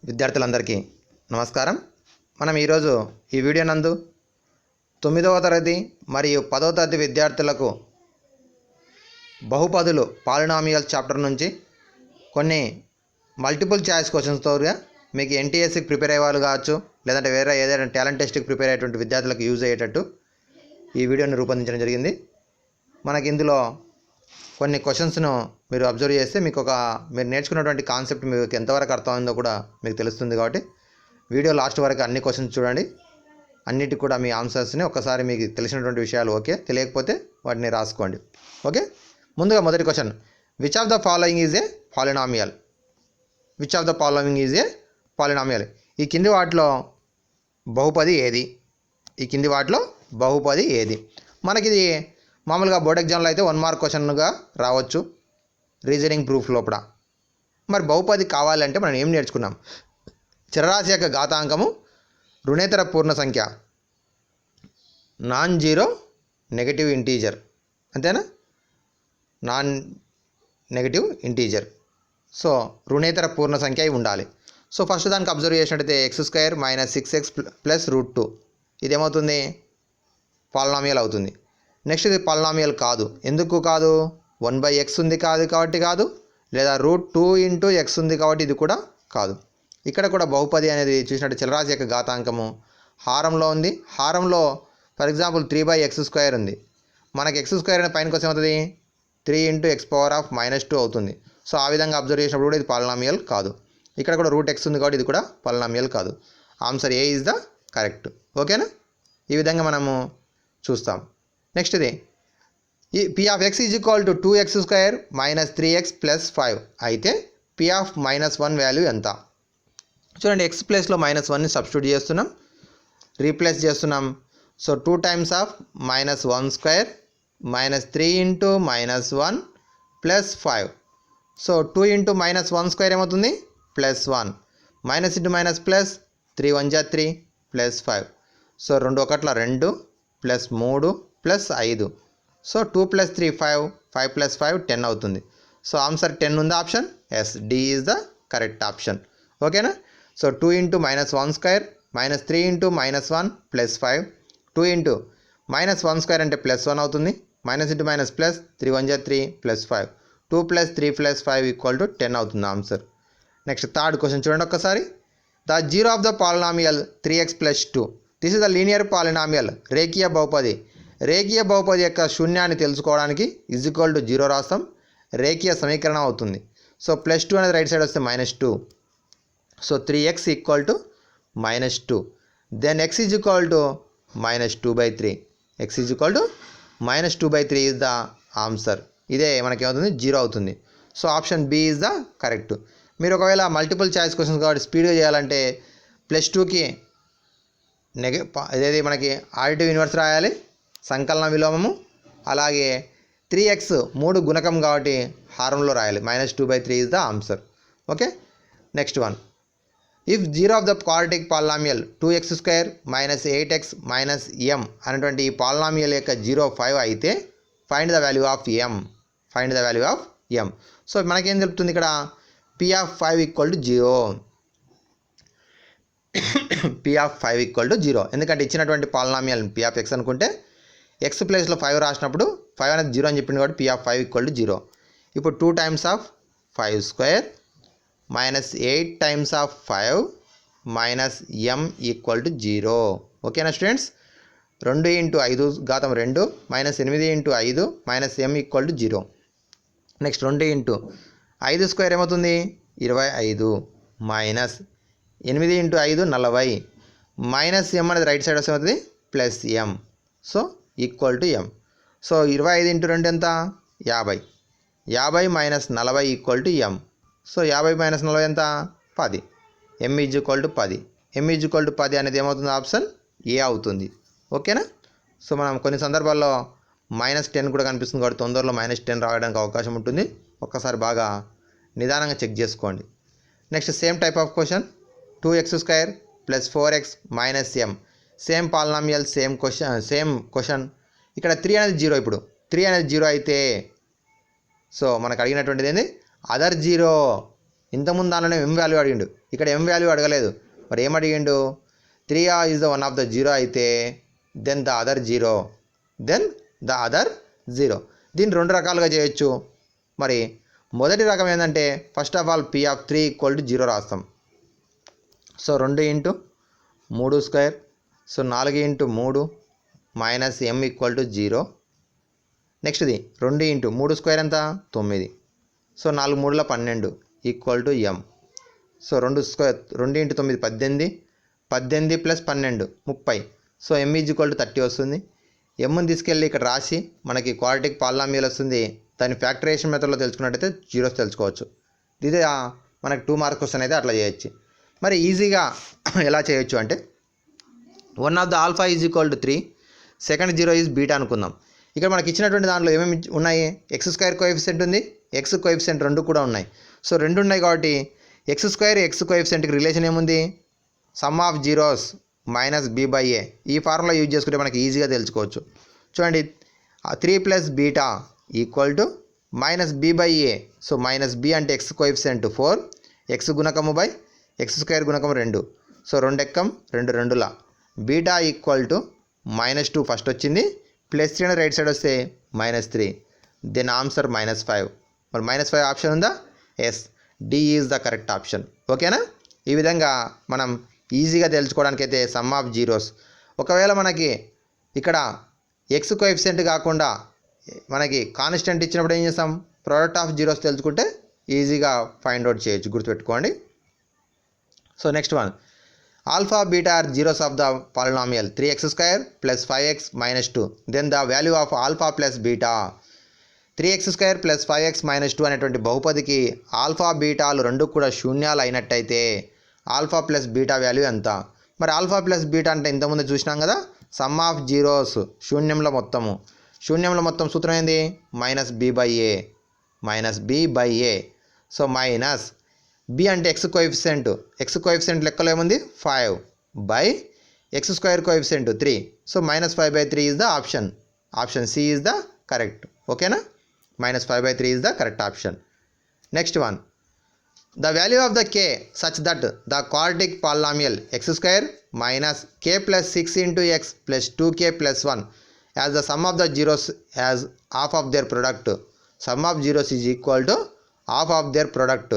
విద్యార్థులందరికీ నమస్కారం. మనం ఈరోజు ఈ వీడియో నందు 9వ తరగతి మరియు 10వ తరగతి విద్యార్థులకు బహుపదులు పాలినామియల్ చాప్టర్ నుంచి కొన్ని మల్టిపుల్ చాయిస్ క్వశ్చన్స్ తోగా మీకు ఎన్టీఎస్సికి ప్రిపేర్ అయ్యేవాళ్ళు కావచ్చు, లేదంటే వేరే ఏదైనా టాలెంట్ టెస్ట్కి ప్రిపేర్ అయ్యేటువంటి విద్యార్థులకు యూజ్ అయ్యేటట్టు ఈ వీడియోని రూపొందించడం జరిగింది. మనకి ఇందులో కొన్ని క్వశ్చన్స్ను మీరు అబ్జర్వ్ చేస్తే మీరు నేర్చుకున్నటువంటి కాన్సెప్ట్ మీకు ఎంతవరకు అర్థమైందో కూడా మీకు తెలుస్తుంది. కాబట్టి వీడియో లాస్ట్ వరకు అన్ని క్వశ్చన్స్ చూడండి. అన్నిటికి కూడా మీ ఆన్సర్స్ని ఒకసారి మీకు తెలిసినటువంటి విషయాలు ఓకే, తెలియకపోతే వాటిని రాసుకోండి. ఓకే, ముందుగా మొదటి question, which of the following is a polynomial? Which of the following is a polynomial? ఈ కింది వాటిలో బహుపది ఏది? మనకిది మామూలుగా బోర్డ్ ఎగ్జామ్లో అయితే 1 మార్క్ క్వశ్చన్గా రావచ్చు, రీజనింగ్ ప్రూఫ్ లోపల. మరి బహుపది కావాలంటే మనం ఏం నేర్చుకున్నాం? చరరాశి యొక్క ఘాతాంకము రుణేతర పూర్ణ సంఖ్య, నాన్ జీరో నెగటివ్ ఇంటీజర్, అంతేనా? Non negative integer. సో రుణేతర పూర్ణ సంఖ్య అయి ఉండాలి. సో ఫస్ట్ దానికి అబ్జర్వ్ చేసినట్టయితే x² - 6x + √2 ఇదేమవుతుంది? పాలినామియల్ అవుతుంది. నెక్స్ట్ ఇది పాలినామియల్ కాదు. ఎందుకు కాదు? 1/x ఉంది కాబట్టి కాదు, లేదా √2 × x ఉంది కాబట్టి ఇది కూడా కాదు. ఇక్కడ కూడా బహుపది అనేది చూసినట్టు చలరాశి యొక్క ఘాతాంకము హారంలో ఉంది. హారంలో ఫర్ ఎగ్జాంపుల్ 3/x² ఉంది. మనకి x² అనే పైనకి వచ్చి ఏమవుతుంది? 3 × x⁻⁻² అవుతుంది. సో ఆ విధంగా అబ్జర్వ్ చేసినప్పుడు కూడా ఇది పాలినామియల్ కాదు. ఇక్కడ కూడా √x ఉంది కాబట్టి ఇది కూడా పాలినామియల్ కాదు. Answer A is the correct. ఓకేనా? ఈ విధంగా మనము చూస్తాం. నెక్స్ట్ ఇది p(x) = 2x² - 3x + 5 అయితే p(-1) వాల్యూ ఎంత? చూడండి, x ప్లేస్లో -1ని సబ్స్టిట్యూట్ చేస్తున్నాం, రీప్లేస్ చేస్తున్నాం. So 2 times of -1² - 3 × -1 + 5. సో 2 × -1² ఏమవుతుంది? +1. Minus into minus plus, 3 × 1 = 3 + 5. So 2 × 1 = 2 + 3 + 5. So 2 + 3 5, 5 + 5 10 అవుతుంది. సో ఆన్సర్ 10 ఉంది option. Yes, D is the correct option. ఓకేనా? సో 2 × -1² - 3 × -1 + 5. 2 × -1² అంటే +1 అవుతుంది. Minus into minus plus, 3 × 1 = 3 + 5. 2 + 3 + 5 = 10 అవుతుంది ఆన్సర్. నెక్స్ట్ థర్డ్ క్వశ్చన్ చూడండి ఒక్కసారి. The zero of the polynomial 3x + 2. This is the linear polynomial. రేఖీయ బహుపది. రేఖీయ బహుపది యొక్క శూన్యాన్ని తెలుసుకోవడానికి = 0 రాస్తాం. రేఖీయ సమీకరణం అవుతుంది. సో +2 అనేది రైట్ సైడ్ వస్తే -2. So 3x = -2. Then x = -2/3. x = -2/3 is the answer. ఇదే మనకేమవుతుంది? 0 అవుతుంది. So option B is the correct. మీరు ఒకవేళ మల్టిపుల్ చాయిస్ క్వశ్చన్స్ కాబట్టి స్పీడ్గా చేయాలంటే +2కి ఇదేది మనకి ఆడిటివ్ ఇన్వర్స్ రాయాలి, సంకలన విలోమము. అలాగే 3x 3 గుణకం కాబట్టి హారంలో రాయాలి. -2/3 is the answer. Okay, next one. If zero of the quadratic polynomial 2x² - 8x - m అనేటువంటి ఈ పాలినామియల్ యొక్క 0 5 అయితే find the value of m. So మనకేం చెప్తుంది ఇక్కడ? p(5) = 0. p(5) = 0 ఎందుకంటే ఇచ్చినటువంటి పాలినామియల్ p(x) అనుకుంటే x ప్లేస్లో 5 రాసినప్పుడు 5 అనేది 0 అని చెప్పింది కాబట్టి p(5) = 0. ఇప్పుడు 2 times of 5² - 8 times of 5 - m = 0. ఓకేనా స్టూడెంట్స్? 2 × 5 ఘాతం 2 - 8 × 5 - m = 0. నెక్స్ట్ 2 × 5² ఏమవుతుంది? 25 మైనస్ 8 × 5 40 మైనస్ m అనేది రైట్ సైడ్ వస్తుంది +m. So = m. సో 25 × 2 ఎంత? 50. 50 - 40 = m. సో 50 - 40 ఎంత? 10. m = 10. m = 10 అనేది ఏమవుతుంది? ఆప్షన్ ఏ అవుతుంది. ఓకేనా? సో మనం కొన్ని సందర్భాల్లో -10 కూడా కనిపిస్తుంది కాబట్టి తొందరలో -10 రావడానికి అవకాశం ఉంటుంది. ఒక్కసారి బాగా నిదానంగా చెక్ చేసుకోండి. Next same type of question. 2x² + 4x - m. Same polynomial, same question. ఇక్కడ 3 అనేది 0. ఇప్పుడు 3 అనేది 0 అయితే సో మనకు అడిగినటువంటిది ఏంది? అదర్ 0. ఇంతకుముందు దానిలోనే ఎం వాల్యూ అడిగిండు, ఇక్కడ ఎం వాల్యూ అడగలేదు. మరి ఏం అడిగిండు? 3 is the one of the zero అయితే దెన్ ద అదర్ జీరో. దీన్ని రెండు రకాలుగా చేయొచ్చు. మరి మొదటి రకం ఏంటంటే first of all P of 3 equal to 0 రాస్తాం. So 2 into 3 square, so 4 into 3 minus M equal to 0. నెక్స్ట్ది 2 into 3 square ఎంత? 9. So 4 3ల 12 equal to M. So 2 into 9 18, 18 plus 12 30. So M is equal to 30 వస్తుంది. ఎమ్ని తీసుకెళ్ళి ఇక్కడ రాసి మనకి క్వాడ్రాటిక్ పాలినామియల్ వస్తుంది. దాని factorisation మెథడ్లో తెలుసుకున్నట్టయితే జీరోస్ తెలుసుకోవచ్చు. ఇది మనకి 2 మార్క్స్ క్వశ్చన్ అయితే అట్లా చేయొచ్చు. మరి ఈజీగా ఎలా చేయొచ్చు అంటే 1 of the alpha is equal to 3, second zero is beta అనుకుందాం. ఇక్కడ మనకి ఇచ్చినటువంటి దాంట్లో ఏమేమి ఉన్నాయి? ఎక్స్ స్క్వేర్ కోఎఫిషియంట్ ఉంది, ఎక్స్ కోఎఫిషియంట్ రెండు కూడా ఉన్నాయి. సో రెండు ఉన్నాయి కాబట్టి ఎక్స్ స్క్వేర్ ఎక్స్ కోఎఫిషియంట్కి రిలేషన్ ఏముంది? Sum of zeros minus B by a. ఈ ఫార్ములా యూజ్ చేసుకుంటే మనకి ఈజీగా తెలుసుకోవచ్చు. చూడండి 3 plus beta equal to minus B by A. So minus B అంటే ఎక్స్ కోఎఫిషియంట్ 4, ఎక్స్ గుణకము బై ఎక్స్ స్క్వేర్ గుణకము 2. సో 2 ఎక్కం 2 2ల బీటా ఈక్వల్ టు -2 ఫస్ట్ వచ్చింది, ప్లస్ 3 రైట్ సైడ్ వస్తే -3. Then answer -5. మరి -5 ఆప్షన్ ఉందా? Yes, D is the correct option. ఓకేనా? ఈ విధంగా మనం ఈజీగా తెలుసుకోవడానికైతే సమ్ ఆఫ్ జీరోస్, ఒకవేళ మనకి ఇక్కడ ఎక్స్ కోఎఫిషియంట్ కాకుండా మనకి కాన్స్టెంట్ ఇచ్చినప్పుడు ఏం చేస్తాం? ప్రోడక్ట్ ఆఫ్ జీరోస్ తెలుసుకుంటే ఈజీగా ఫైండ్ అవుట్ చేయొచ్చు, గుర్తుపెట్టుకోండి. So next one, alpha beta are zeros of the polynomial 3x² plus 5x minus 2. Then the value of alpha plus beta. 3x² plus 5x minus 2 అనేటువంటి బహుపదికి alpha బీటాలు రెండు కూడా శూన్యాలు అయినట్టయితే alpha plus beta value ఎంత? మరి alpha plus beta అంటే ఇంతకుముందు చూసినాం కదా, సమ్ ఆఫ్ జీరోస్ శూన్యంలో మొత్తం సూత్రం ఏంది? Minus B by A. So minus B అంటే ఎక్స్ కోఎఫిషియంట్ లెక్కలో ఏముంది? 5 by X square coefficient 3. So -5/3 is the option. Option C is the correct. ఓకేనా? -5/3 is the correct option. Next one, the value of the K such that the quadratic polynomial x² minus k plus 6 into X plus 2k plus 1 as the sum of the zeros as half of their product. Sum of zeros is equal to half of their product.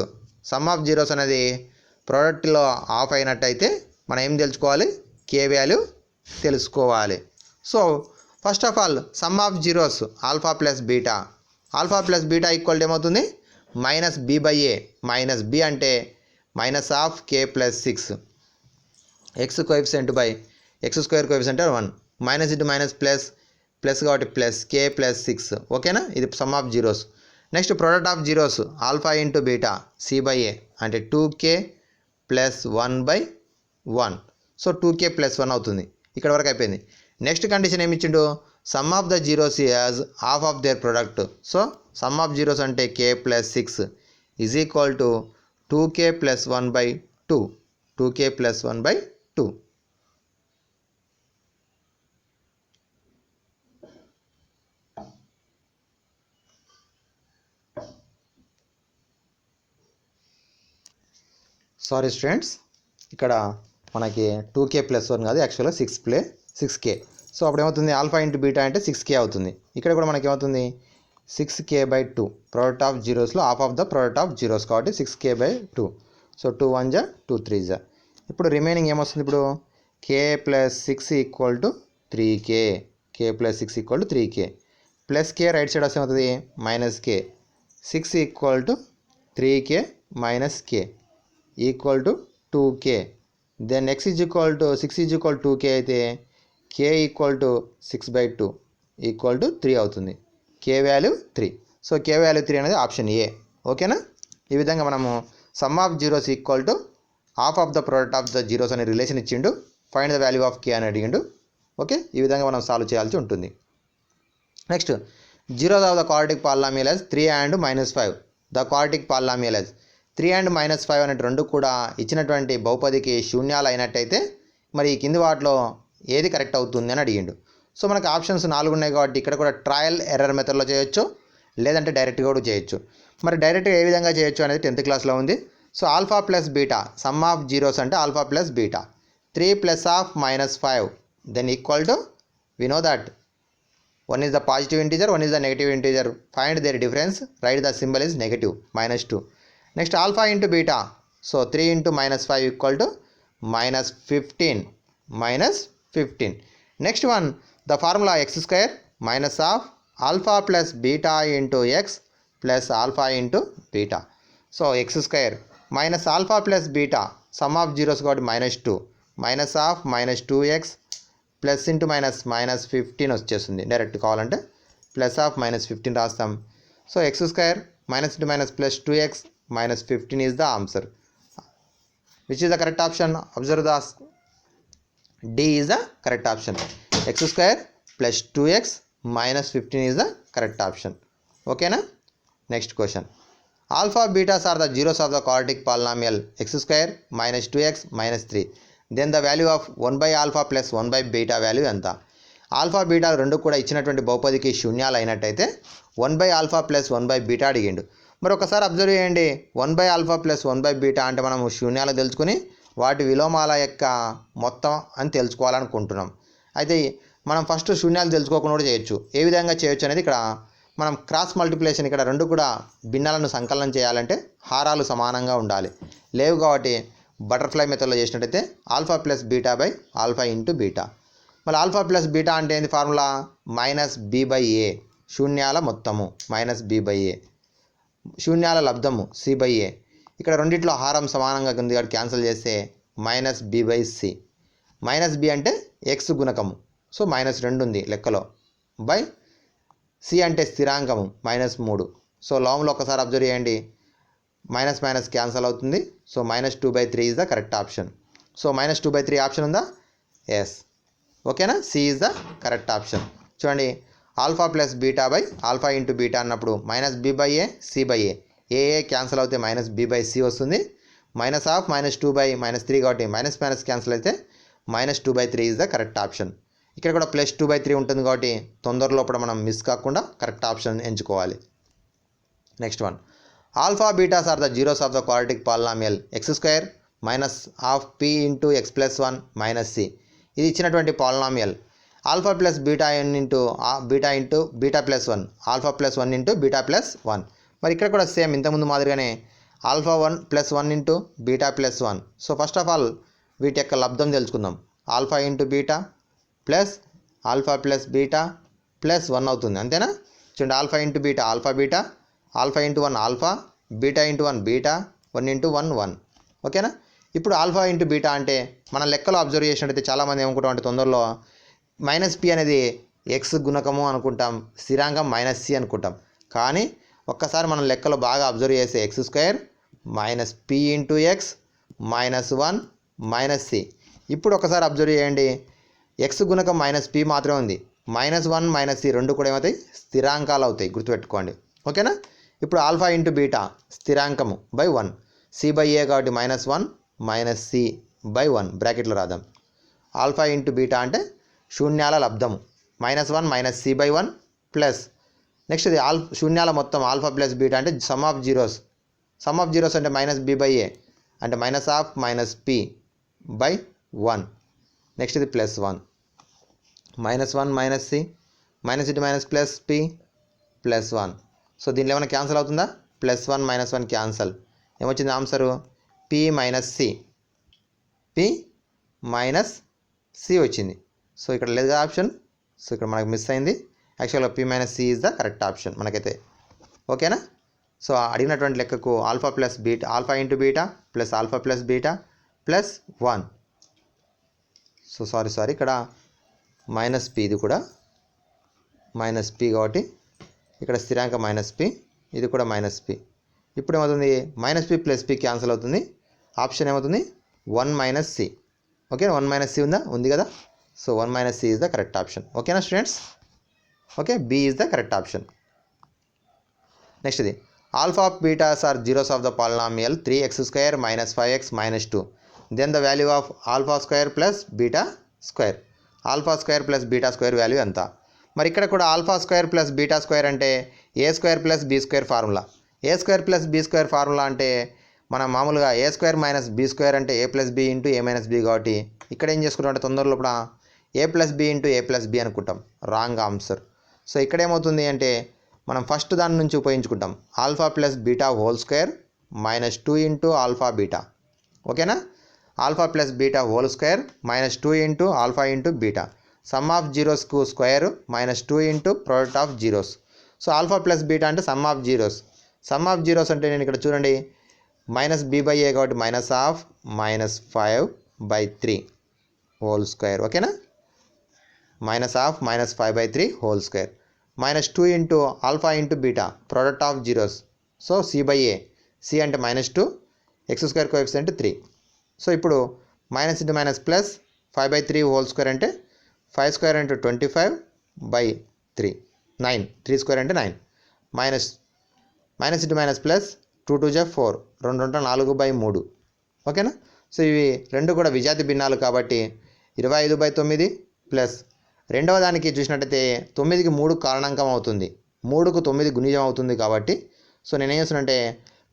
Sum of zeros అనేది ప్రోడక్ట్లో half అయినట్టయితే మనం ఏం తెలుసుకోవాలి? కే value తెలుసుకోవాలి. So first of all sum of zeros alpha plus beta equal ఏమవుతుంది? Minus B by a. Minus B అంటే minus of k plus 6, x coefficient by X square coefficient 1, minus into minus plus కాబట్టి plus k plus 6. ఓకేనా? ఇది sum of zeros. Next product of zeros alpha into beta c by ఏ అంటే 2k plus 1/1. So 2k plus 1 అవుతుంది. ఇక్కడ వరకు అయిపోయింది. Next condition ఏమి ఇచ్చిండు? Some of the zeros as half of their product. So some of zeros అంటే k plus 6 is equal to 2k plus 1/2. 2k plus 1/2. Sorry students, ఇక్కడ మనకి 2k plus 1 కాదు, యాక్చువల్గా 6k. సో అప్పుడు ఏమవుతుంది? ఆల్ఫా ఇంటూ బీటా అంటే 6k అవుతుంది. ఇక్కడ కూడా మనకి ఏమవుతుంది? 6k/2. ప్రోడక్ట్ ఆఫ్ జీరోస్లో half of the product of zeros కాబట్టి 6k/2. సో 2 1 జా 2 3 జా. ఇప్పుడు రిమైనింగ్ ఏమొస్తుంది? ఇప్పుడు k plus 6 equal to 3k. k plus 6 equal to 3k. Plus k right side వస్తే ఏమవుతుంది? -k. 6 equal to 3k minus k equal to 2k. Then x is equal to 6 is equal 2k అయితే k equal to 6/2 equal to 3 అవుతుంది. k value 3. So k value 3 అనేది option A. ఓకేనా? ఈ విధంగా మనము sum of zeros equal to half of the product of the zeros అనే relation ఇచ్చిండు. Find the value of k అని అడిగిండు. ఓకే, ఈ విధంగా మనం సాల్వ్ చేయాల్సి ఉంటుంది. Next, zeros of the quadratic polynomial as 3 and -5. The quadratic polynomial as 3 and -5 అనే రెండు కూడా ఇచ్చినటువంటి బహుపదికి శూన్యాలు అయినట్టయితే మరి ఈ కింది వాటిలో ఏది కరెక్ట్ అవుతుంది అని అడిగిండు. సో మనకు ఆప్షన్స్ 4 ఉన్నాయి కాబట్టి ఇక్కడ కూడా ట్రయల్ ఎర్రర్ మెథడ్లో చేయొచ్చు, లేదంటే డైరెక్ట్గా కూడా చేయొచ్చు. మరి డైరెక్ట్గా ఏ విధంగా చేయొచ్చు అనేది 10th క్లాస్లో ఉంది. So alpha plus beta sum of zeros అంటే alpha plus beta 3 plus of -5 then equal to we know that one is the positive integer, one is the negative integer. Find their difference, write the symbol is negative -2. Next alpha into beta, so 3 into -5 equal to -15. Next one, the formula x square minus of alpha plus beta into x plus alpha into beta. So x square minus alpha plus beta, sum of zeros got -2, minus of -2x plus into -15 వచ్చేస్తుంది. Direct కావాలంటే plus of -15 రాస్తాం. So x square minus into minus plus 2x -15 is the answer. Which is the correct option? Observe the D is the correct option. X square plus 2x -15 is the correct option. ఓకేనా? Next question. Alpha betas are the zeros of the quadratic polynomial X square -2x -3. Then the value of 1/α plus 1/β value ఎంత? Alpha beta రెండు కూడా ఇచ్చినటువంటి బహుపదికి శూన్యాలు అయినట్టయితే 1/α plus 1/β అడిగిండు. మరి ఒకసారి observe చేయండి. 1/α ప్లస్ 1/β అంటే మనం శూన్యాలు తెలుసుకుని వాటి విలోమాల యొక్క మొత్తం అని తెలుసుకోవాలనుకుంటున్నాం. అయితే మనం ఫస్ట్ శూన్యాలు తెలుసుకోకుండా కూడా చేయొచ్చు. ఏ విధంగా చేయొచ్చు అనేది ఇక్కడ మనం క్రాస్ మల్టిప్లికేషన్, ఇక్కడ రెండు కూడా భిన్నాలను సంకలనం చేయాలంటే హారాలు సమానంగా ఉండాలి. లేవు కాబట్టి బటర్ఫ్లై మెథడ్లో చేసినట్టయితే alpha plus beta by alpha into beta. మళ్ళీ ఆల్ఫా ప్లస్ బీటా అంటే ఏంది ఫార్ములా? -b/a శూన్యాల మొత్తము -b/a శూన్యాల లబ్ధము c/a. ఇక్కడ రెండిట్లో హారం సమానంగా ఉంది కాబట్టి క్యాన్సిల్ చేస్తే -b/c. -b అంటే x గుణకము, సో -2 ఉంది లెక్కలో, బై c అంటే స్థిరాంకము -3. సో లాంగ్లో ఒకసారి అబ్జర్వ్ చేయండి. మైనస్ క్యాన్సల్ అవుతుంది. So -2/3 is the correct option. So -2/3 option ఉందా? ఎస్. ఓకేనా? C is the correct option. చూడండి, alpha plus beta by alpha into beta అన్నప్పుడు -b/a c/a, ఏ క్యాన్సల్ అవుతే -b/c వస్తుంది. మైనస్ ఆఫ్ -2/-3 కాబట్టి మైనస్ క్యాన్సల్ అయితే -2/3 ఈజ్ ద కరెక్ట్ ఆప్షన్. ఇక్కడ కూడా +2/3 ఉంటుంది కాబట్టి తొందరలోపల మనం మిస్ కాకుండా కరెక్ట్ ఆప్షన్ ఎంచుకోవాలి. Next one. Alpha betas are the zeros of the quadratic polynomial X square minus half p into x plus 1 minus c. ఇది ఇచ్చినటువంటి polynomial. Alpha plus beta into beta plus 1, alpha plus 1 into beta plus 1. మరి ఇక్కడ కూడా same ఇంతకుముందు మాదిరిగానే alpha 1 plus 1 into beta plus 1. So first of all వీటి యొక్క లబ్ధం తెలుసుకుందాం. Alpha into beta plus alpha plus beta plus 1 అవుతుంది. అంతేనా? చూడండి, alpha into beta alpha beta, alpha into 1 alpha, beta into 1 beta, 1 into 1 1. ఓకేనా? ఇప్పుడు ఆల్ఫా ఇంటూ బీటా అంటే మన లెక్కలో అబ్జర్వ్ చేసినట్టయితే చాలామంది ఏమనుకుంటాం అంటే తొందరలో -p అనేది ఎక్స్ గుణకము అనుకుంటాం, స్థిరాంకం -c అనుకుంటాం. కానీ ఒక్కసారి మనం లెక్కలో బాగా అబ్జర్వ్ చేస్తే X square -p into X -1 -c. ఇప్పుడు ఒకసారి అబ్జర్వ్ చేయండి, ఎక్స్ గుణకం -p మాత్రమే ఉంది. -1 -c రెండు కూడా ఏమవుతాయి? స్థిరాంకాలు అవుతాయి, గుర్తుపెట్టుకోండి. ఓకేనా? ఇప్పుడు ఆల్ఫా ఇంటూ బీటా స్థిరాంకము బై 1, c/a కాబట్టి -1 -c/1 బ్రాకెట్లో రాద్దాం. ఆల్ఫా ఇంటూ బీటా అంటే శూన్యాల లబ్ధము -1 -c/1 ప్లస్ నెక్స్ట్ ఇది శూన్యాల మొత్తం ఆల్ఫా ప్లస్ బీటా అంటే సమ్ ఆఫ్ జీరోస్ అంటే -b/a అంటే -p/1. నెక్స్ట్ ఇది +1 -1 -c -c plus p +1. So దీనిలో ఏమైనా క్యాన్సల్ అవుతుందా? +1 -1 క్యాన్సల్. ఏమొచ్చింది ఆన్సరు? p - c వచ్చింది. సో ఇక్కడ లేదు ఆప్షన్, సో ఇక్కడ మనకు మిస్ అయింది. యాక్చువల్గా p - c is the correct option మనకైతే. ఓకేనా? సో అడిగినటువంటి లెక్కకు alpha plus beta, alpha into beta plus alpha plus beta plus 1. So sorry ఇక్కడ -p, ఇది కూడా -p కాబట్టి ఇక్కడ స్థిరాంకం -p, ఇది కూడా -p. ఇప్పుడు ఏమవుతుంది? -p ప్లస్ p క్యాన్సిల్ అవుతుంది. ఆప్షన్ ఏమవుతుంది? 1 - c. ఓకే, 1 - c ఉంది కదా. So 1 - c is the correct option. ఓకేనా students? Okay, b is the correct option. Next ఇది alpha betas are zeros of the polynomial 3x² - 5x - 2. Then the value of alpha square plus beta square. Alpha square plus beta square value ఎంత? మరి ఇక్కడ కూడా alpha square plus beta square అంటే a² + b² formula. a² + b² formula అంటే మనం మామూలుగా a square minus b square అంటే a plus b into a minus b కాబట్టి ఇక్కడ ఏం చేసుకుంటాం అంటే తొందరలో ఇప్పుడు a plus b into a plus b అనుకుంటాం. Wrong answer. సో ఇక్కడ ఏమవుతుంది అంటే మనం ఫస్ట్ దాని నుంచి ఉపయోగించుకుంటాం. Alpha plus beta whole square minus 2 into alpha beta. ఓకేనా? Alpha plus beta whole square minus 2 into alpha into beta. Sum of జీరోస్కు square minus 2 into product of zeros. So alpha plus beta అంటే sum of zeros. Sum of zeros అంటే నేను ఇక్కడ చూడండి minus b by a కాబట్టి minus of minus 5/3 whole square. ఓకేనా? Minus of minus 5/3 whole square minus 2 into alpha into beta product of zeros. So c by a. C అంటే minus 2, x square coefficient 3. So ఇప్పుడు minus into minus plus 5/3 whole square అంటే 5 square into 25/3 9. 3 square అంటే 9 minus minus into minus plus 2 2 జా 4 2 2 4/3. ఓకేనా? So ఇవి రెండు కూడా విజాతి భిన్నాలు కాబట్టి 25/9 ప్లస్ రెండవ దానికి చూసినట్టయితే 9కి 3 కారణాంకం అవుతుంది, 3కు 9 గుణిజం అవుతుంది కాబట్టి సో నేనేం చేస్తున్నానంటే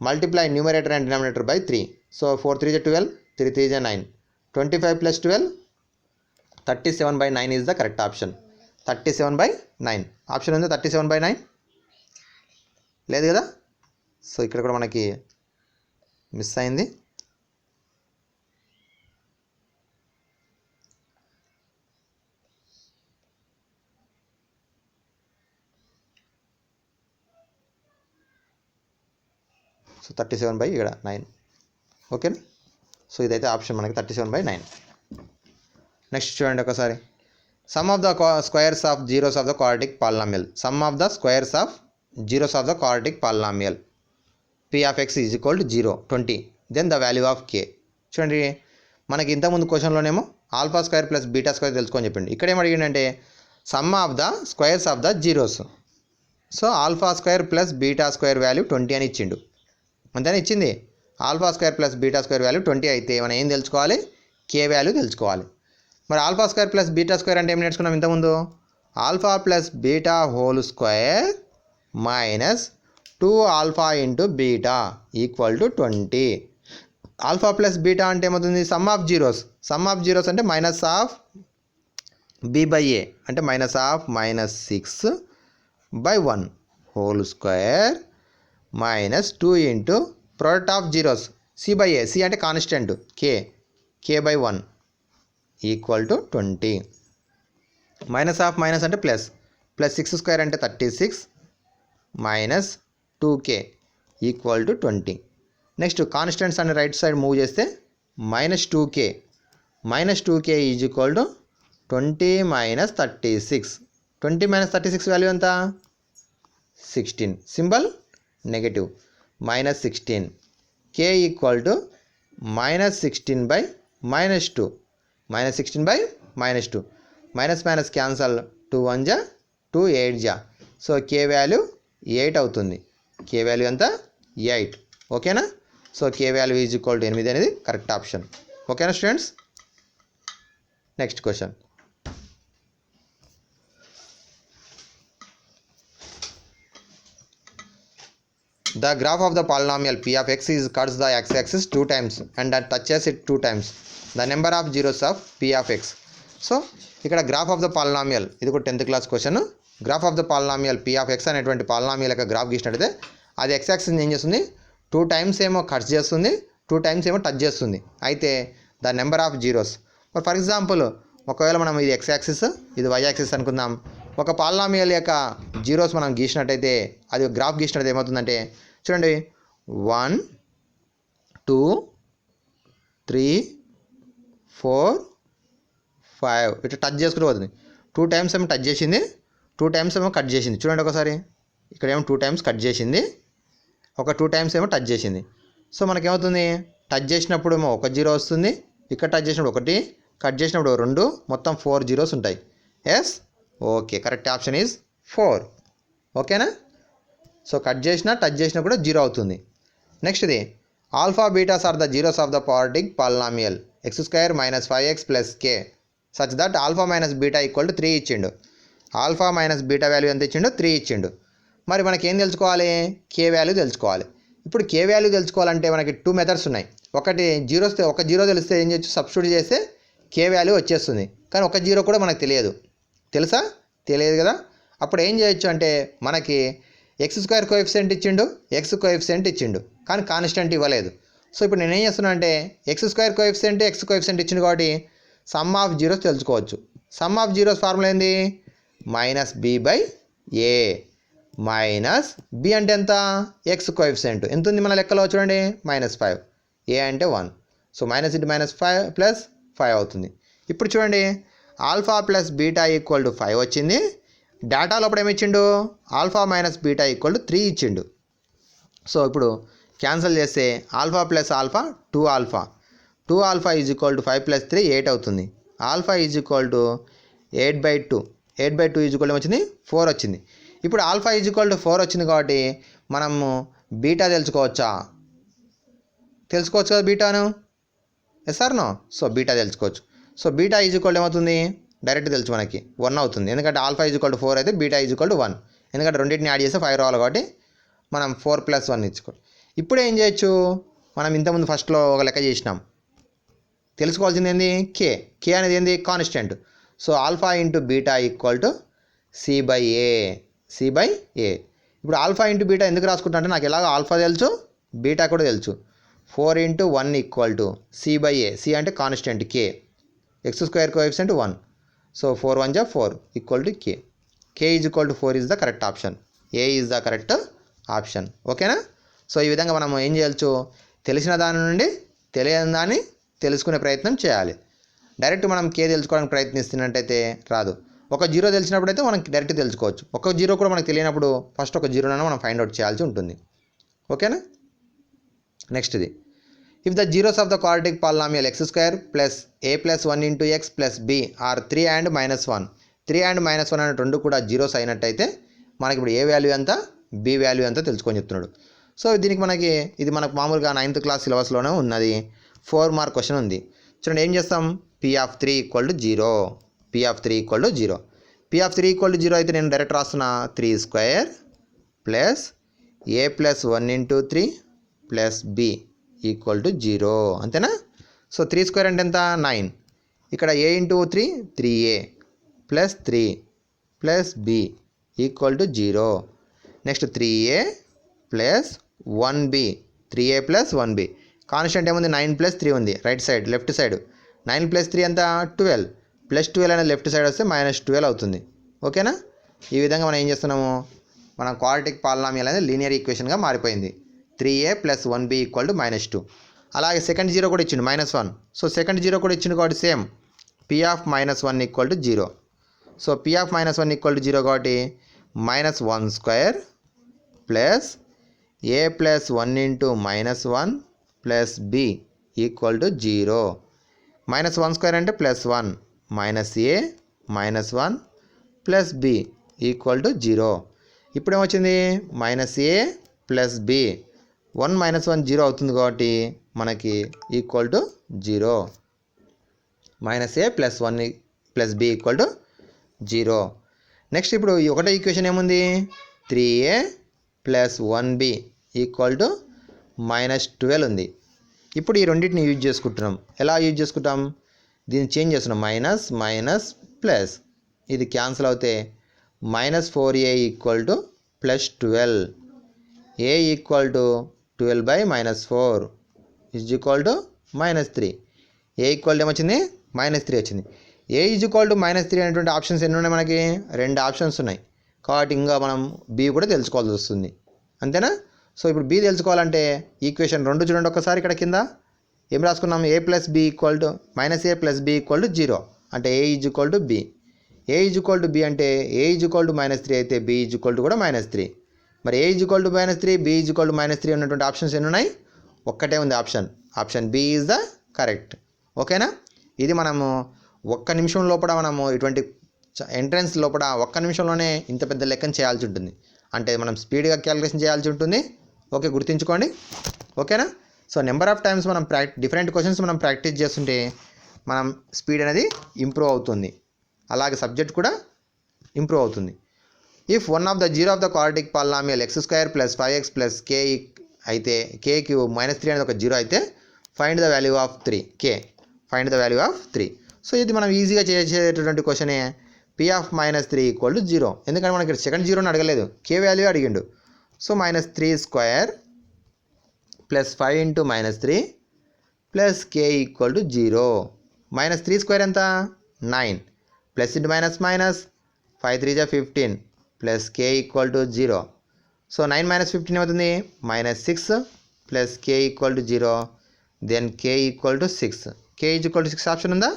multiply numerator and denominator by 3. So 4 3 జా 12, 3 3 జా 9, 25 plus 12 37/9 is the correct option. 37/9 option ఉంది. 37/9 లేదు కదా? సో ఇక్కడ కూడా మనకి మిస్ అయింది. సో 37/9. ఓకేనా? సో ఇదైతే ఆప్షన్ మనకి 37/9. నెక్స్ట్ చూడండి ఒకసారి. Sum of the squares of zeros of the quadratic polynomial. Sum of the squares of zeros of the quadratic polynomial p of x is equal to 0 20 then the value of k. చూడండి మనకి ఇంతకుముందు క్వశ్చన్లోనేమో alpha square plus beta square తెలుసుకొని చెప్పిండి. ఇక్కడ ఏం అడిగిందంటే sum of the squares of the zeros. So alpha square plus beta square value 20 అని ఇచ్చిండు. అంతేనా? ఇచ్చింది. Alpha square plus beta square value 20 అయితే మనం ఏం తెలుసుకోవాలి? కే వాల్యూ తెలుసుకోవాలి. మరి alpha square plus beta square అంటే ఏం నేర్చుకున్నాం ఇంతకుముందు? Alpha plus beta whole square minus 2 alpha into beta equal to 20. Alpha plus beta అంటే ఏమవుతుంది? Sum of zeros. Sum of zeros అంటే మైనస్ ఆఫ్ బీ బై ఏ అంటే minus of minus 6/1 whole square minus 2 into product of zeros C by a. C అంటే constant k/1 equal to 20. Minus of minus అంటే plus 6 square అంటే 36 minus 2k equal to 20. Next constants అని right side move చేస్తే minus 2k is equal to 20 minus 36. 20 minus 36 value ఎంత? 16. Symbol negative minus 16. k equal to minus 16/-2 minus 16/-2 minus minus cancel 2 1 జా 2 8 జా. So కే value 8 అవుతుంది. కే value ఎంత? 8. ఓకేనా? So K value is equal to 8 అనేది correct option. ఓకేనా students? Next question. The graph of the polynomial p of x is cuts the x-axis 2 times and that touches it 2 times. The number of zeros of p of x. So ఇక్కడ graph of the polynomial ఇది కూడా 10th class question. Graph of the polynomial p of x అనేటువంటి polynomial యొక్క graph గీసినట్టయితే అది x axis ఏం చేస్తుంది? 2 times ఏమో cut చేస్తుంది, 2 టైమ్స్ ఏమో టచ్ చేస్తుంది. అయితే the number of zeros. For example ఒకవేళ మనం ఇది x యాక్సిస్ ఇది y యాక్సిస్ అనుకుందాం. ఒక పాలినామియల్ యొక్క జీరోస్ మనం గీసినట్టయితే అది గ్రాఫ్ గీసినట్టయితే ఏమవుతుందంటే చూడండి 1 2 3 4 5 ఇట్లా టచ్ చేసుకుంటూ పోతుంది. 2 టైమ్స్ ఏమో టచ్ చేసింది, 2 టైమ్స్ ఏమో కట్ చేసింది. చూడండి ఒకసారి ఇక్కడ ఏమో 2 టైమ్స్ కట్ చేసింది, ఒక 2 టైమ్స్ ఏమో టచ్ చేసింది. సో మనకేమవుతుంది? టచ్ చేసినప్పుడు ఏమో 1 జీరో వస్తుంది, ఇక్కడ టచ్ చేసినప్పుడు 1, కట్ చేసినప్పుడు 2, మొత్తం 4 జీరోస్ ఉంటాయి. Yes okay, correct option is 4. ఓకేనా? సో కట్ చేసినా టచ్ చేసినా కూడా 0 అవుతుంది. నెక్స్ట్ ఇది alpha betas are the zeros of the quadratic polynomial x² - 5x + k such that alpha minus beta equal to 3 ఇచ్చిండు. ఆల్ఫా మైనస్ బీటా వాల్యూ ఎంత ఇచ్చిండు? 3 ఇచ్చిండు. మరి మనకి ఏం తెలుసుకోవాలి? కే వాల్యూ తెలుసుకోవాలి. ఇప్పుడు కే వాల్యూ తెలుసుకోవాలంటే మనకి 2 మెథడ్స్ ఉన్నాయి. ఒకటి ఒక జీరో తెలిస్తే ఏం చేయొచ్చు, సబ్స్టిట్యూట్ చేస్తే కే వాల్యూ వచ్చేస్తుంది. కానీ ఒక జీరో కూడా మనకు తెలియదు, తెలుసా? తెలియదు కదా. అప్పుడు ఏం చేయొచ్చు అంటే మనకి x² కోఎఫిషియంట్ ఇచ్చిండు, x కోఎఫిషియంట్ ఇచ్చిండు, కానీ కాన్స్టెంట్ ఇవ్వలేదు. సో ఇప్పుడు నేను ఏం చేస్తున్నా అంటే x² కోఎఫిషియంట్ x కోఎఫిషియంట్ ఇచ్చిండు కాబట్టి సమ్ ఆఫ్ జీరోస్ తెలుసుకోవచ్చు. సమ్ ఆఫ్ జీరోస్ ఫార్ములా ఏంది? -b/a మైనస్ b అంటే ఎంత? x కోఎఫిషియంట్ ఎంత ఉంది మన లెక్కలో చూడండి, -5, a అంటే 1. సో -5 + 5 అవుతుంది. ఇప్పుడు చూడండి alpha plus beta equal to 5 వచ్చింది. డేటా లోపల ఏమి ఇచ్చిండు? Alpha minus beta equal to 3 ఇచ్చిండు. సో ఇప్పుడు క్యాన్సిల్ చేస్తే alpha plus alpha 2 alpha, 2 alpha is equal to 5 + 3 8 అవుతుంది. Alpha is equal to 8/2, 8/2 is equal వచ్చింది 4 వచ్చింది. ఇప్పుడు ఆల్ఫా ఈజ్ ఈక్వల్ టు 4 వచ్చింది కాబట్టి మనము బీటా తెలుసుకోవచ్చా? తెలుసుకోవచ్చు కదా బీటాను, yes or no? So beta తెలుసుకోవచ్చు. సో బీటా ఈజ్ ఈక్వల్ ఏమవుతుంది? డైరెక్ట్ తెలుసు మనకి 1 అవుతుంది. ఎందుకంటే ఆల్ఫా ఈజ్ ఈక్వల్ టు 4 అయితే బీటా ఈజ్ ఈక్వల్ టు 1. ఎందుకంటే రెండింటిని యాడ్ చేస్తే 5 రావాలి కాబట్టి మనం 4 + 1 ఇచ్చుకోవాలి. ఇప్పుడు ఏం చేయొచ్చు, మనం ఇంతకుముందు ఫస్ట్లో ఒక లెక్క చేసినాం. తెలుసుకోవాల్సింది ఏంది? కే అనేది ఏంది? Constant. So alpha into beta equal to c/a. ఇప్పుడు ఆల్ఫా ఇంటూ బీటా ఎందుకు రాసుకుంటా అంటే నాకు ఎలాగో ఆల్ఫా తెలుసు, బీటా కూడా తెలుసు. 4 × 1 ఈక్వల్ టు c/a. c అంటే constant k, x² coefficient 1. So 4 1 = 4 equal to k. k is equal to 4 is the correct option. A is the correct option. ఓకేనా? సో ఈ విధంగా మనం ఏం చేయొచ్చు, తెలిసిన దాని నుండి తెలియని దాన్ని తెలుసుకునే ప్రయత్నం చేయాలి. డైరెక్ట్ మనం కే తెలుసుకోవడానికి ప్రయత్నిస్తున్నట్టయితే రాదు. ఒక జీరో తెలిసినప్పుడు అయితే మనం డైరెక్ట్ తెలుసుకోవచ్చు. ఒక జీరో కూడా మనకు తెలియనప్పుడు ఫస్ట్ ఒక జీరోనైనా మనం ఫైండ్ అవుట్ చేయాల్సి ఉంటుంది. ఓకేనా? నెక్స్ట్ ఇది, if the zeros of the quadratic polynomial x² + a + 1 × x + b are 3 and -1, 3 and -1 అనే రెండు కూడా జీరోస్ అయినట్టయితే మనకి ఇప్పుడు ఏ వాల్యూ ఎంత, బి వాల్యూ ఎంత తెలుసుకొని చెప్తున్నాడు. సో దీనికి ఇది మనకు మామూలుగా 9th క్లాస్ సిలబస్లోనే ఉన్నది. 4 మార్క్ క్వశ్చన్ ఉంది. చూడండి ఏం చేస్తాం, p(3 = 0), p(3 = 0). p(3 = 0) అయితే నేను డైరెక్ట్ రాస్తున్నా 3² + a + 1 × 3 + b = 0. అంతేనా? సో 3² అంటే ఎంత? 9. ఇక్కడ a × 3 3a + 3 + b = 0. Next 3a + 1b, 3a + 1b. Constant ఏముంది? 9 + 3 ఉంది రైట్ సైడ్, లెఫ్ట్ సైడ్. 9 + 3 ఎంత? 12. +12 అనేది లెఫ్ట్ సైడ్ వస్తే -12 అవుతుంది. ఓకేనా? ఈ విధంగా మనం ఏం చేస్తున్నాము, మన క్వాడ్రాటిక్ పాలినామియల్ అనేది లీనియర్ ఈక్వేషన్గా మారిపోయింది. 3a + 1b = -2. అలాగే సెకండ్ జీరో కూడా ఇచ్చిండు -1. సో సెకండ్ జీరో కూడా ఇచ్చిండు కాబట్టి సేమ్ p(-1 = 0). సో p(-1 = 0) కాబట్టి -1² + a + 1 × -1 + b = 0. -1² అంటే +1, -a -1 + b = 0. ఇప్పుడు ఏమొచ్చింది? -a + b, 1 - 1 0 అవుతుంది కాబట్టి మనకి equal to 0. -a + 1 + b = 0. Next ఇప్పుడు ఈ ఒకటో ఈక్వేషన్ ఏముంది? 3a + 1b = -12 ఉంది. ఇప్పుడు ఈ రెండింటిని యూజ్ చేసుకుంటున్నాం. ఎలా యూజ్ చేసుకుంటాం? దీన్ని చేంజ్ చేస్తున్నాం, మైనస్ ఇది క్యాన్సిల్ అవుతే -4a = +12, a = 12/-4 -3. a ఈక్వల్ ఏమొచ్చింది? -3 వచ్చింది. a -3 అనేటువంటి ఆప్షన్స్ ఎన్ని ఉన్నాయి మనకి? 2 ఆప్షన్స్ ఉన్నాయి కాబట్టి ఇంకా మనం b కూడా తెలుసుకోవాల్సి వస్తుంది. అంతేనా? సో ఇప్పుడు b తెలుసుకోవాలంటే ఈక్వేషన్ 2 చూడండి ఒకసారి. ఇక్కడ కింద ఏం రాసుకున్నాం? a + b = -a + b = 0 అంటే a = b. a = b అంటే a -3 అయితే b కూడా -3. మరి a -3, b -3 ఉన్నటువంటి ఆప్షన్స్ ఎన్ని ఉన్నాయి? ఒక్కటే ఉంది option B is the correct. ఓకేనా? ఇది మనము ఒక్క నిమిషం లోపల మనము ఇటువంటి ఎంట్రన్స్ లోపల ఒక్క నిమిషంలోనే ఇంత పెద్ద లెక్కను చేయాల్సి ఉంటుంది. అంటే మనం స్పీడ్గా క్యాలిక్యులేషన్ చేయాల్సి ఉంటుంది. ఓకే, గుర్తుంచుకోండి. ఓకేనా? సో నెంబర్ ఆఫ్ టైమ్స్ మనం డిఫరెంట్ క్వశ్చన్స్ మనం ప్రాక్టీస్ చేస్తుంటే మనం స్పీడ్ అనేది ఇంప్రూవ్ అవుతుంది. అలాగే సబ్జెక్ట్ కూడా ఇంప్రూవ్ అవుతుంది. If one of the zero of the quadratic polynomial x² + 5x + k అయితే k క్యూబ్ -3 అనేది ఒక జీరో అయితే find the value of 3 k, find the value of 3. So ఇది మనం ఈజీగా చేసేటటువంటి క్వశ్చనే. p ఆఫ్ -3 ఈక్వల్ టు 0, ఎందుకంటే మనకి ఇక్కడ సెకండ్ జీరోని అడగలేదు, k వాల్యూ అడిగిండు. So -3 square plus 5 into -3 plus k equal to 0. -3 square ఎంత 9, plus into minus minus 5 3 15 plus k equal to 0. So 9 - 15 అవుతుంది -6 plus k equal to 0. Then k equal to 6. k equal to 6 option ఉందా?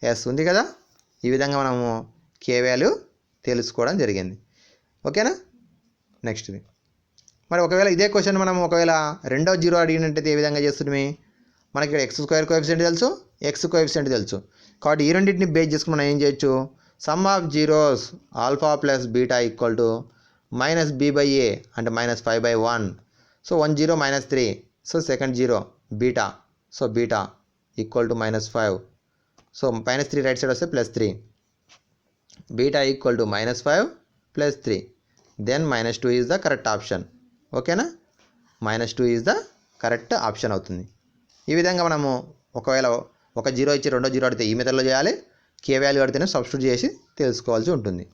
Yes ఉంది కదా. ఈ విధంగా మనము k value తెలుసుకోవడం జరిగింది. ఓకేనా. నెక్స్ట్ది మరి ఒకవేళ ఇదే క్వశ్చన్ మనం ఒకవేళ రెండో జీరో అడిగినట్టయితే ఏ విధంగా చేస్తుంది? మనకి ఇక్కడ x స్క్వేర్ కోఎఫిషియంట్ తెలుసు, x కోఎఫిషియంట్ తెలుసు. కాబట్టి ఈ రెండింటిని బేస్ చేసుకుని మనం ఏం చేయొచ్చు? Sum of zeros alpha plus beta equal to -b/a అంటే -5/1. So 1 0 -3. So second zero beta, so beta equal to -5. So -3 right side వస్తే +3. Beta equal to -5 + 3. Then -2 is the correct option. ఓకేనా. -2 ఈజ్ ద కరెక్ట్ ఆప్షన్ అవుతుంది. ఈ విధంగా మనము ఒకవేళ ఒక zero ఇచ్చి రెండో జీరో అడిగితే ఈ మెథడ్లో చేయాలి, k వాల్యూ అడితేనే సబ్స్టిట్యూట్ చేసి తెలుసుకోవాల్సి ఉంటుంది.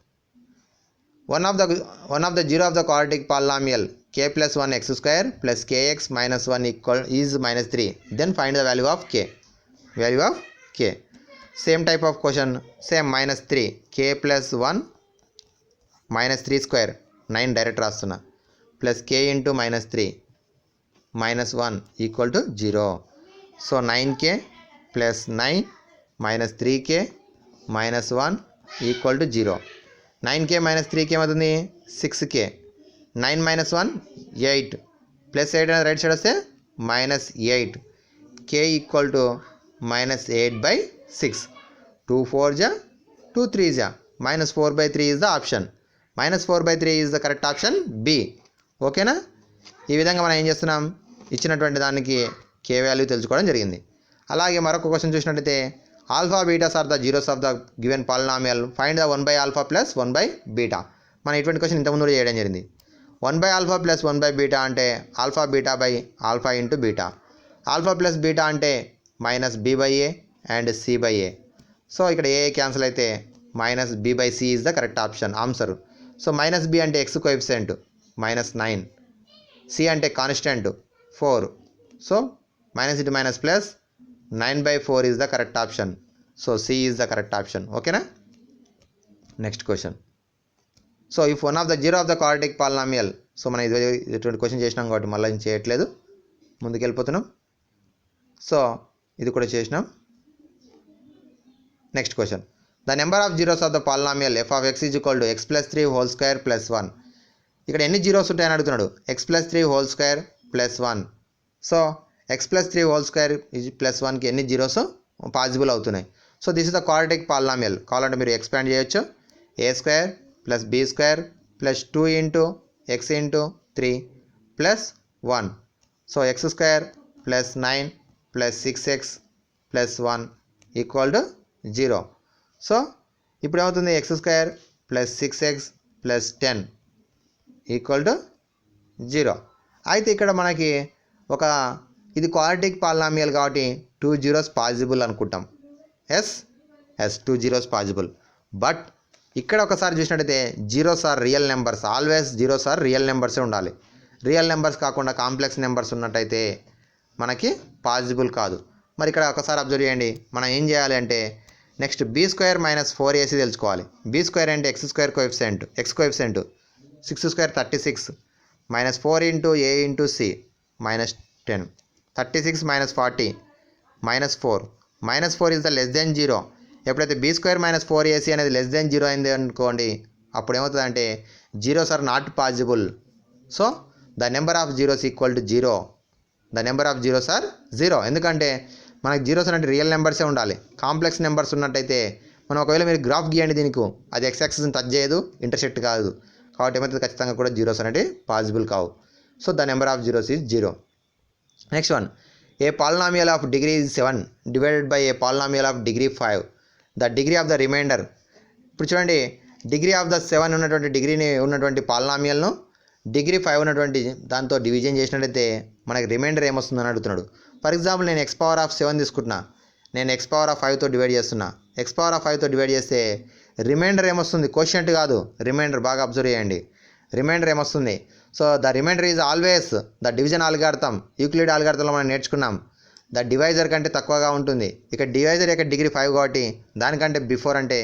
One of the zero of the quadratic polynomial k + 1 x square plus kx - 1 equal is -3. Then find the value of k. Value of k. Same type of question, same -3 k + 1 -3 square 9 direct రాస్తున్నా plus k into -3 -1 equal to 0. So 9k plus 9 -3k -1 equal to 0. 9k - 3k ఏమవుతుంది? 6k. 9 - 1 8 plus 8 అనేది right side వస్తే -8. k equal to -8/6. 2 4 జా 2 3 జా -4/3 is the option. -4/3 is the correct option B. ఓకేనా. ఈ విధంగా మనం ఏం చేస్తున్నాం? ఇచ్చినటువంటి దానికి k వాల్యూ తెలుసుకోవడం జరిగింది. అలాగే మరొక క్వశ్చన్ చూసినట్టయితే alpha betas are the zeros of the given polynomial, find the 1/α + 1/β. మనం ఇటువంటి క్వశ్చన్ ఇంతకుముందు చేయడం జరిగింది. 1/α + 1/β అంటే alpha beta by alpha into beta. Alpha plus beta అంటే -b/a అండ్ c/a. సో ఇక్కడ ఏ క్యాన్సిల్ అయితే -b/c is the correct option answer. So -b అంటే x కోఎఫిషియంట్ -9, c అంటే constant 4. So minus into minus plus 9/4 is the correct option. So c is the correct option. ఓకేనా. Next question. So if one of the zero of the quadratic polynomial. So మనం ఇటువంటి question చేసినాం కాబట్టి మళ్ళీ చేయట్లేదు, ముందుకెళ్ళిపోతున్నాం. So ఇది కూడా చేసినాం. Next question. The number of zeros of the polynomial f of x is equal to x + 3 whole square plus 1. ఇక్కడ ఎన్ని జీరోస్ ఉంటాయని అడుగుతున్నాడు. x + 3 whole square plus 1. So x + 3 whole square plus 1కి ఎన్ని జీరోస్ పాసిబుల్ అవుతున్నాయి. So this is the quadratic polynomial. కావాలంటే మీరు expand చేయొచ్చు. a² + b² + 2 into x into 3 plus 1. So x² + 9 + 6x + 1 equal to 0. So ఇప్పుడు ఏమవుతుంది? x² + 6x + 10 equal to 0. అయితే ఇక్కడ మనకి ఒక ఇది క్వాడ్రాటిక్ పాలినామియల్ కాబట్టి 2 జీరోస్ పాసిబుల్ అనుకుంటాం. Yes 2 zeros possible. బట్ ఇక్కడ ఒకసారి చూసినట్టయితే zeros are real numbers. Always zeros are real నెంబర్సే ఉండాలి. రియల్ నెంబర్స్ కాకుండా కాంప్లెక్స్ నెంబర్స్ ఉన్నట్టయితే మనకి పాసిబుల్ కాదు. మరి ఇక్కడ ఒకసారి అబ్జర్వ్ చేయండి. మనం ఏం చేయాలి అంటే నెక్స్ట్ b² - 4ac తెలుసుకోవాలి. b² అంటే x² coefficient, x coefficient 6² 36 -4 into a into c -10. 36 - 40 -4. -4 is the less than 0. ఎప్పుడైతే b² - 4ac అనేది లెస్ దెన్ 0 అయింది అనుకోండి, అప్పుడు ఏమవుతుందంటే zeros are not possible. So the number of zeros equal to 0. The number of zeros are 0. ఎందుకంటే మనకి zeros అంటే real నెంబర్సే ఉండాలి. కాంప్లెక్స్ నెంబర్స్ ఉన్నట్టయితే మనం ఒకవేళ మీరు గ్రాఫ్ గీయండి దీనికి, అది x యాక్సిస్ని టచ్ చేయదు, ఇంటర్సెక్ట్ కాదు. కాబట్టి ఏమవుతుంది? ఖచ్చితంగా కూడా జీరోస్ అనేవి పాసిబుల్ కావు. So the number of zeros is 0. Next one. A polynomial of degree 7 divided by a polynomial of degree 5. The degree of the remainder. ఇప్పుడు చూడండి, డిగ్రీ ఆఫ్ ద 7 ఉన్నటువంటి డిగ్రీని ఉన్నటువంటి పాలినామియల్ను డిగ్రీ 5 ఉన్నటువంటి దాంతో డివిజన్ చేసినట్టయితే మనకి రిమైండర్ ఏమొస్తుందని అడుగుతున్నాడు. ఫర్ ఎగ్జాంపుల్ నేను ఎక్స్ పవర్ ఆఫ్ 7 తీసుకుంటున్నా, నేను ఎక్స్ పవర్ ఆఫ్ 5తో డివైడ్ చేస్తున్నా. ఎక్స్ పవర్ ఆఫ్ 5తో డివైడ్ చేస్తే రిమైండర్ ఏమొస్తుంది, కోషియంట్ కాదు రిమైండర్, బాగా అబ్జర్వ్ చేయండి. రిమైండర్ ఏమొస్తుంది, so the remainder is always the division algorithm, Euclid ఆల్గారిథంలో మనం నేర్చుకున్నాం. ద డివైజర్ కంటే తక్కువగా ఉంటుంది. ఇక డివైజర్ యొక్క డిగ్రీ 5 కాబట్టి దానికంటే బిఫోర్ అంటే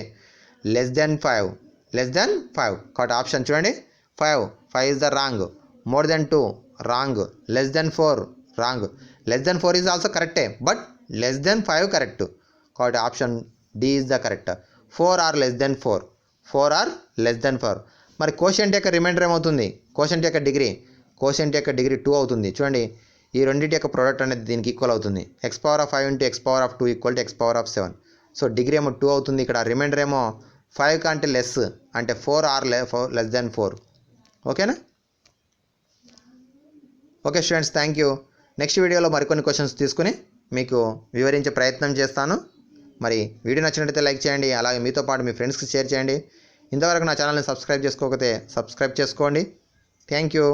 లెస్ దెన్ 5, కాబట్టి ఆప్షన్ చూడండి 5 is the wrong. More than 2 wrong. Less than 4 wrong. Less than 4 is also కరెక్టే, బట్ లెస్ దెన్ 5 కరెక్ట్. కాబట్టి option D is the correct. 4 or less than 4. మరి quotient యొక్క reminder ఏమవుతుంది, quotient యొక్క degree 2 అవుతుంది. చూడండి ఈ రెండింటి యొక్క ప్రోడక్ట్ అనేది దీనికి ఈక్వల్ అవుతుంది. X power of 5 into X power of 2 equal to X power of 7. So degree ఏమో 2 అవుతుంది, ఇక్కడ రిమైండర్ ఏమో 5 కంటే లెస్, అంటే 4 ఆర్ లెస్ దెన్ 4. ఓకేనా? Okay students, thank you. Next వీడియోలో మరికొన్ని క్వశ్చన్స్ తీసుకుని మీకు వివరించే ప్రయత్నం చేస్తాను. మరి వీడియో నచ్చినట్లయితే లైక్ చేయండి, అలాగే మీతో పాటు మీ ఫ్రెండ్స్కి షేర్ చేయండి. ఇంతవరకు నా ఛానల్ని సబ్స్క్రైబ్ చేసుకోకపోతే సబ్స్క్రైబ్ చేసుకోండి. Thank you.